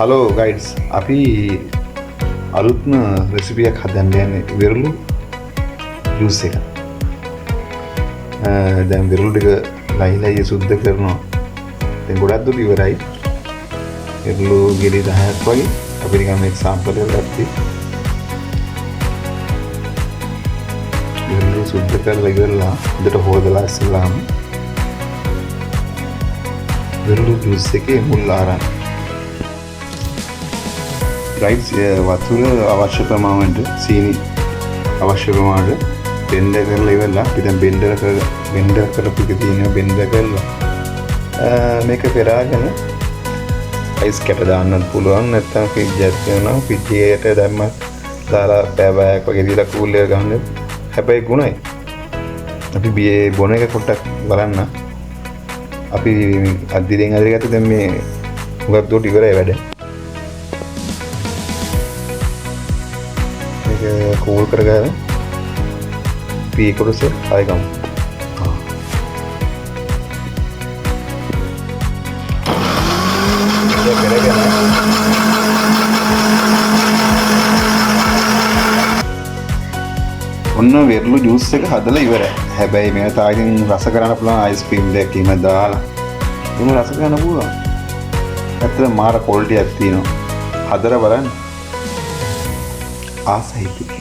Hello guides අපි අලුත්ම රෙසිපියක් හදන්න යන්නේ වෙරළු ජූස් එක. දැන් වෙරළු ටික ලයිලයි සුද්ධ කරනවා. දැන් ගොඩක් දුර ඉවරයි. වෙරළු ගෙඩි 10ක් වගේ අපි නිකන් මේ සාම්පල් එකක් ගත්තා. වෙරළු සුද්ධ කරලා ඉවරලා හොඳට හොදලා ඉස්සෙල්ලාම වෙරළු ජූස් එකේ මුල් ආරන්න. ගයිඩ්ස් වතුර අවශ්‍ය ප්‍රමාණයට සීනි අවශ්‍ය ප්‍රමාණයට බෙන්ඩර් කරලා ඉවරලා අපි දැන් බෙන්ඩර් කරපු එක තියෙනවා බෙන්ඩර් කරලා මේක පෙරාගෙන අයිස් කැට දාන්නත් පුළුවන් නැත්නම් ෆ්‍රිජ් එකේ තියෙනවා ෆ්‍රිජ් එකට දැම්මත් දාලා පැය වගේ දීලා කූල් එක ගන්න. හැබැයි ගුණයි අපි බියේ බොන එක පොඩ්ඩක් බලන්න. අපි අද්දිරෙන් අදගෙන දැන් මේ හුඟක් දුරට ඉවරයි වැඩ. කූල් කරගන්න පී කොටස ආයෙ ගමු. ඔන්න වෙරළු ජූස් එක හදලා ඉවරයි. හැබැයි මේක තායින් රස කරන්න පුළුවන් අයිස්ක්‍රීම් දෙකක් එහෙම දාලා. එහෙම රස කරන්න පුළුවන්. ඇත්තට මාර ක්වොලිටියක් තියෙනවා. හදලා බලන්න. ආසයි.